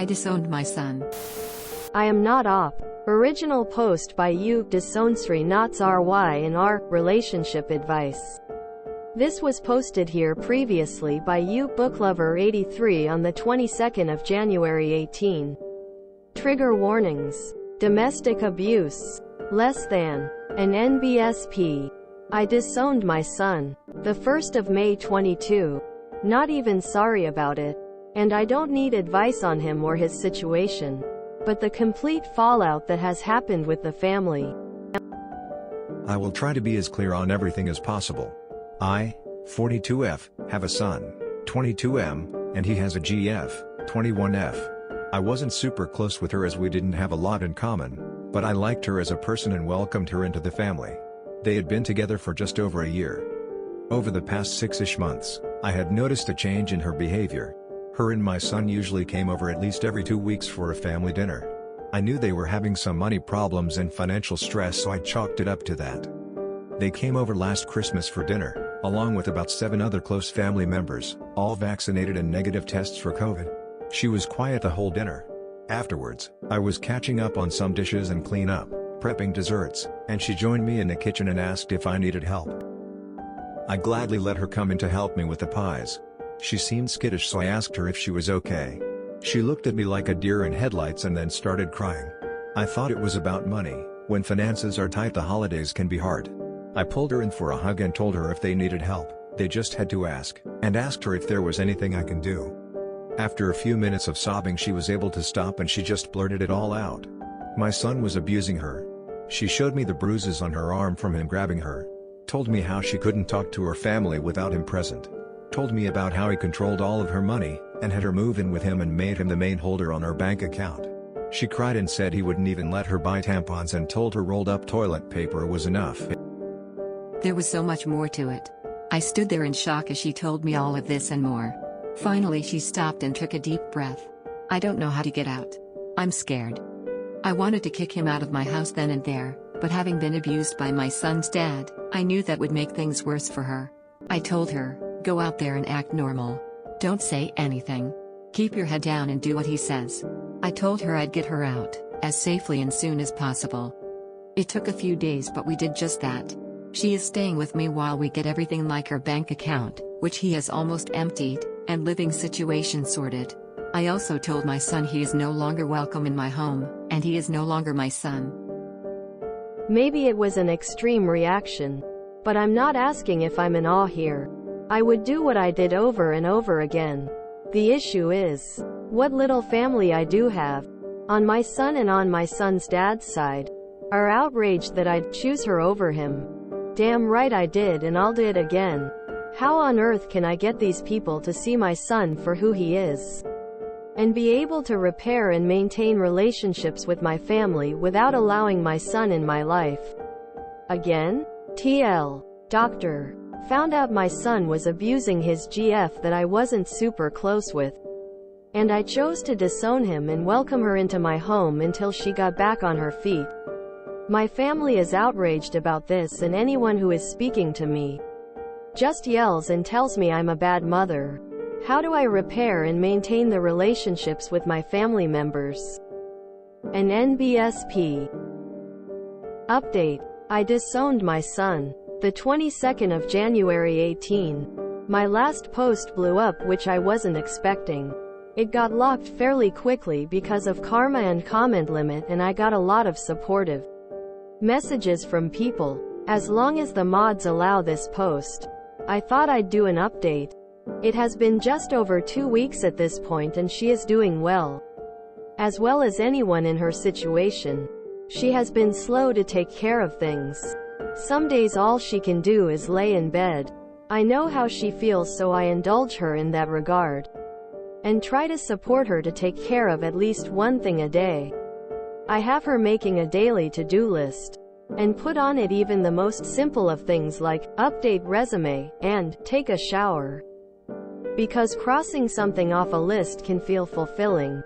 I disowned my son. I am not op. Original post by you, disowned Knots RY in our relationship advice. This was posted here previously by you, booklover83 on the 22nd of January 18. Trigger warnings. Domestic abuse. Less than. An NBSP. I disowned my son. The 1st of May 22. Not even sorry about it. And I don't need advice on him or his situation. But the complete fallout that has happened with the family. I will try to be as clear on everything as possible. I, 42F, have a son, 22M, and he has a GF, 21F. I wasn't super close with her as we didn't have a lot in common, but I liked her as a person and welcomed her into the family. They had been together for just over a year. Over the past 6-ish months, I had noticed a change in her behavior. Her and my son usually came over at least every 2 weeks for a family dinner. I knew they were having some money problems and financial stress, so I chalked it up to that. They came over last Christmas for dinner, along with about 7 other close family members, all vaccinated and negative tests for COVID. She was quiet the whole dinner. Afterwards, I was catching up on some dishes and clean up, prepping desserts, and she joined me in the kitchen and asked if I needed help. I gladly let her come in to help me with the pies. She seemed skittish, so I asked her if she was okay. She looked at me like a deer in headlights and then started crying. I thought it was about money. When finances are tight, the holidays can be hard. I pulled her in for a hug and told her if they needed help, they just had to ask, and asked her if there was anything I can do. After a few minutes of sobbing, she was able to stop and she just blurted it all out. My son was abusing her. She showed me the bruises on her arm from him grabbing her. Told me how she couldn't talk to her family without him present. Told me about how he controlled all of her money, and had her move in with him and made him the main holder on her bank account. She cried and said he wouldn't even let her buy tampons and told her rolled up toilet paper was enough. There was so much more to it. I stood there in shock as she told me all of this and more. Finally she stopped and took a deep breath. I don't know how to get out. I'm scared. I wanted to kick him out of my house then and there, but having been abused by my son's dad, I knew that would make things worse for her. I told her, go out there and act normal. Don't say anything. Keep your head down and do what he says. I told her I'd get her out, as safely and soon as possible. It took a few days, but we did just that. She is staying with me while we get everything like her bank account, which he has almost emptied, and living situation sorted. I also told my son he is no longer welcome in my home, and he is no longer my son. Maybe it was an extreme reaction. But I'm not asking if I'm in awe here. I would do what I did over and over again. The issue is, what little family I do have, on my son and on my son's dad's side, are outraged that I'd choose her over him. Damn right I did, and I'll do it again. How on earth can I get these people to see my son for who he is? And be able to repair and maintain relationships with my family without allowing my son in my life? Again? TL. Doctor. Found out my son was abusing his GF that I wasn't super close with. And I chose to disown him and welcome her into my home until she got back on her feet. My family is outraged about this, and anyone who is speaking to me just yells and tells me I'm a bad mother. How do I repair and maintain the relationships with my family members? An NBSP. Update. I disowned my son. The 22nd of January 18. My last post blew up, which I wasn't expecting. It got locked fairly quickly because of karma and comment limit, and I got a lot of supportive messages from people. As long as the mods allow this post, I thought I'd do an update. It has been just over 2 weeks at this point, and she is doing well as anyone in her situation. She has been slow to take care of things. Some days all she can do is lay in bed. I know how she feels, so I indulge her in that regard, and try to support her to take care of at least one thing a day. I have her making a daily to-do list, and put on it even the most simple of things like, update resume, and, take a shower. Because crossing something off a list can feel fulfilling.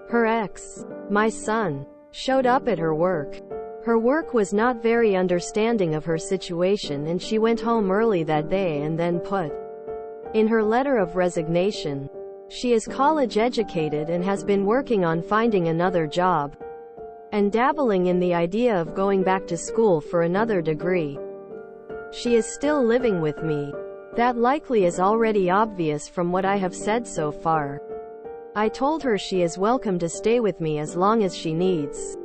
Her ex, my son, showed up at her work. Her work was not very understanding of her situation, and she went home early that day and then put in her letter of resignation. She is college educated and has been working on finding another job, and dabbling in the idea of going back to school for another degree. She is still living with me. That likely is already obvious from what I have said so far. I told her she is welcome to stay with me as long as she needs.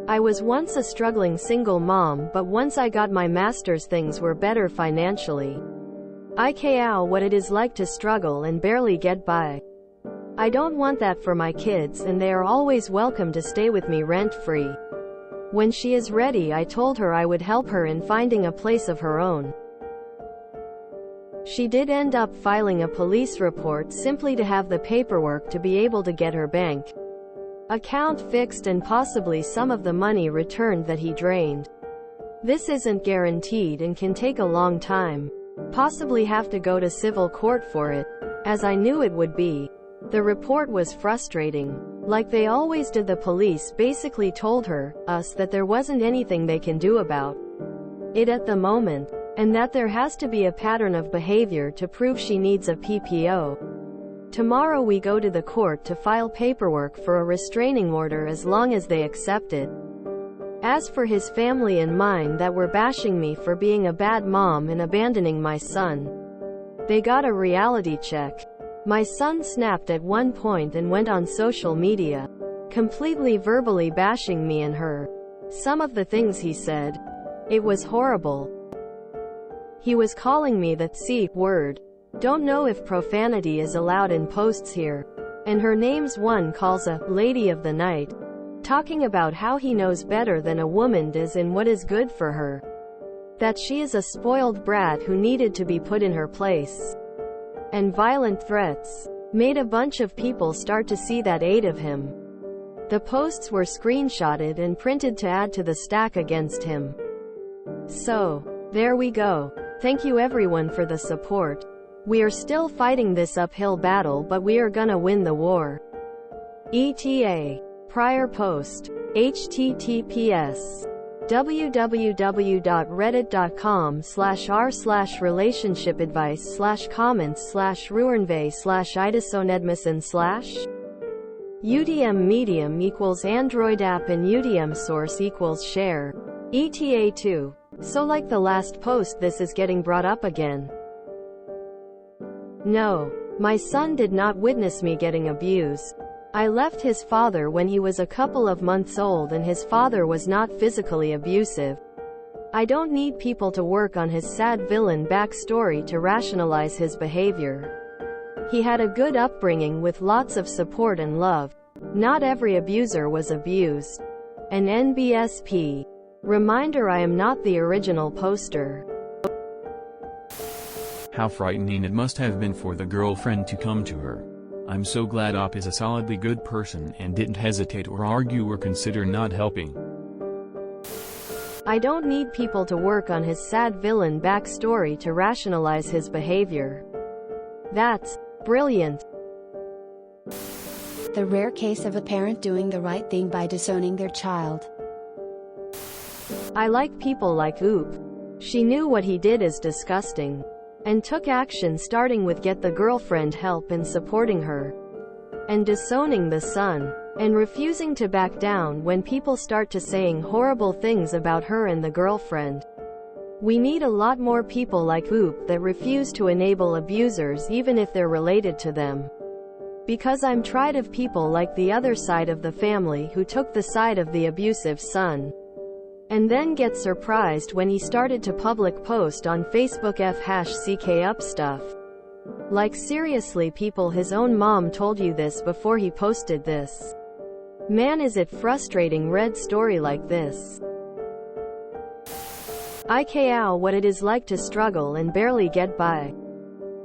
I was once a struggling single mom, but once I got my master's things were better financially. I know what it is like to struggle and barely get by. I don't want that for my kids, and they are always welcome to stay with me rent-free. When she is ready, I told her I would help her in finding a place of her own. She did end up filing a police report simply to have the paperwork to be able to get her bank account fixed and possibly some of the money returned that he drained. This isn't guaranteed and can take a long time. Possibly have to go to civil court for it, as I knew it would be. The report was frustrating. Like they always did, the police basically told us that there wasn't anything they can do about it at the moment, and that there has to be a pattern of behavior to prove she needs a PPO. Tomorrow we go to the court to file paperwork for a restraining order as long as they accept it. As for his family and mine that were bashing me for being a bad mom and abandoning my son, they got a reality check. My son snapped at one point and went on social media, completely verbally bashing me and her. Some of the things he said, it was horrible. He was calling me the C word. Don't know if profanity is allowed in posts here. And her name's one calls a lady of the night, talking about how he knows better than a woman does and what is good for her. That she is a spoiled brat who needed to be put in her place. And violent threats made a bunch of people start to see that aid of him. The posts were screenshotted and printed to add to the stack against him. So, there we go. Thank you everyone for the support. We are still fighting this uphill battle, but we are gonna win the war. ETA. Prior post. https www.reddit.com/r/relationshipadvice/comments/ruinve/idisownedmison/ UDM medium equals Android app and UDM source equals share. ETA 2. So like the last post, this is getting brought up again. No. My son did not witness me getting abused. I left his father when he was a couple of months old and his father was not physically abusive. I don't need people to work on his sad villain backstory to rationalize his behavior. He had a good upbringing with lots of support and love. Not every abuser was abused. An NBSP. Reminder, I am not the original poster. How frightening it must have been for the girlfriend to come to her. I'm so glad Op is a solidly good person and didn't hesitate or argue or consider not helping. I don't need people to work on his sad villain backstory to rationalize his behavior. That's brilliant. The rare case of a parent doing the right thing by disowning their child. I like people like Oop. She knew what he did is disgusting, and took action, starting with get the girlfriend help and supporting her, and disowning the son, and refusing to back down when people start to saying horrible things about her and the girlfriend. We need a lot more people like Oop that refuse to enable abusers even if they're related to them. Because I'm tired of people like the other side of the family who took the side of the abusive son, and then get surprised when he started to public post on Facebook #CK up stuff. Like seriously people, his own mom told you this before he posted this. Man, is it frustrating read story like this. I know what it is like to struggle and barely get by.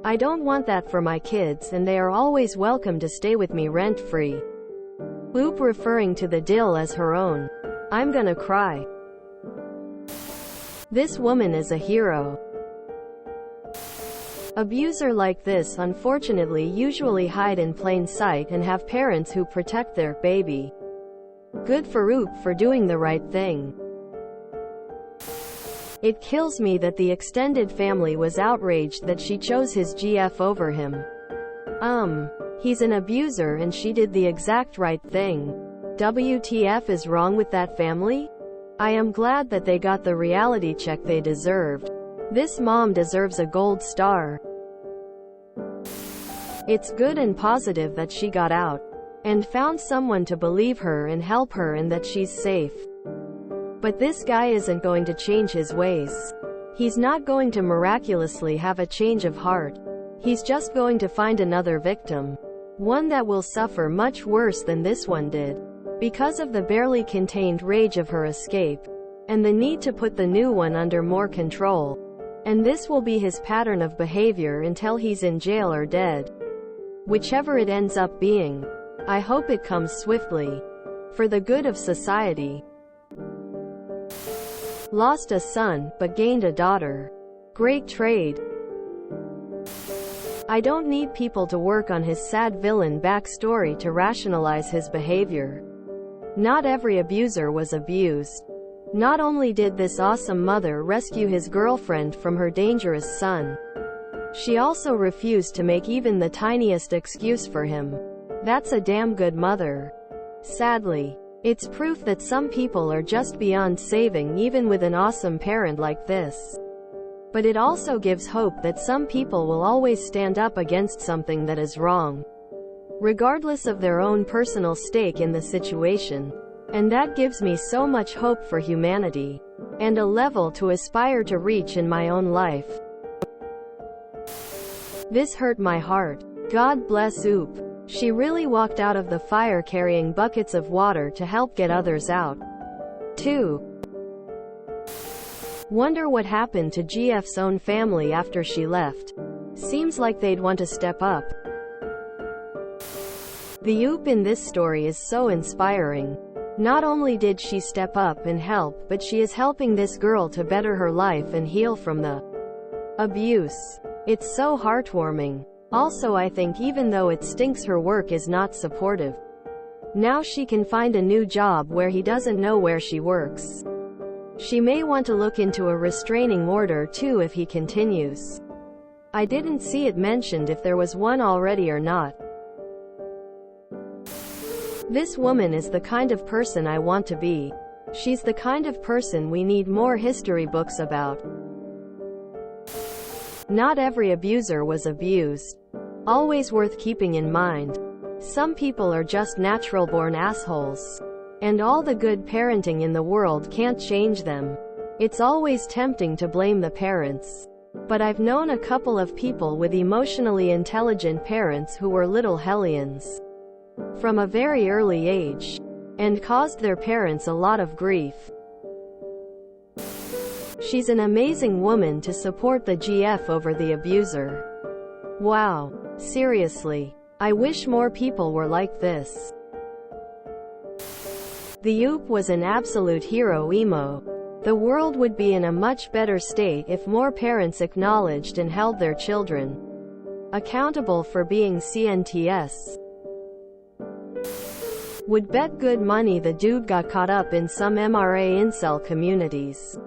I don't want that for my kids, and they are always welcome to stay with me rent-free. Oop referring to the dill as her own. I'm gonna cry. This woman is a hero. Abuser like this unfortunately usually hide in plain sight and have parents who protect their baby. Good for Oop for doing the right thing. It kills me that the extended family was outraged that she chose his GF over him. He's an abuser and she did the exact right thing. WTF is wrong with that family? I am glad that they got the reality check they deserved. This mom deserves a gold star. It's good and positive that she got out and found someone to believe her and help her and that she's safe. But this guy isn't going to change his ways. He's not going to miraculously have a change of heart. He's just going to find another victim. One that will suffer much worse than this one did, because of the barely contained rage of her escape, and the need to put the new one under more control. And this will be his pattern of behavior until he's in jail or dead. Whichever it ends up being, I hope it comes swiftly. For the good of society. Lost a son, but gained a daughter. Great trade. I don't need people to work on his sad villain backstory to rationalize his behavior. Not every abuser was abused. Not only did this awesome mother rescue his girlfriend from her dangerous son, she also refused to make even the tiniest excuse for him. That's a damn good mother. Sadly, it's proof that some people are just beyond saving even with an awesome parent like this. But it also gives hope that some people will always stand up against something that is wrong, regardless of their own personal stake in the situation. And that gives me so much hope for humanity, and a level to aspire to reach in my own life. This hurt my heart. God bless Oop. She really walked out of the fire carrying buckets of water to help get others out. 2. Wonder what happened to GF's own family after she left. Seems like they'd want to step up. The Oop in this story is so inspiring. Not only did she step up and help, but she is helping this girl to better her life and heal from the abuse. It's so heartwarming. Also, I think even though it stinks, her work is not supportive. Now she can find a new job where he doesn't know where she works. She may want to look into a restraining order too if he continues. I didn't see it mentioned if there was one already or not. This woman is the kind of person I want to be. She's the kind of person we need more history books about. Not every abuser was abused. Always worth keeping in mind. Some people are just natural-born assholes. And all the good parenting in the world can't change them. It's always tempting to blame the parents. But I've known a couple of people with emotionally intelligent parents who were little hellions from a very early age, and caused their parents a lot of grief. She's an amazing woman to support the GF over the abuser. Wow. Seriously. I wish more people were like this. The Oop was an absolute hero emo. The world would be in a much better state if more parents acknowledged and held their children accountable for being CNTS. Would bet good money the dude got caught up in some MRA incel communities.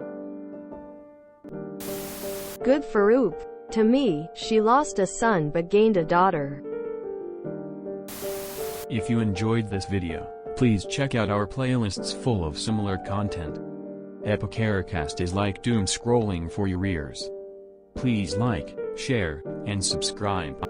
Good for Oop. To me, she lost a son but gained a daughter. If you enjoyed this video, please check out our playlists full of similar content. Epicaricast is like doom scrolling for your ears. Please like, share, and subscribe.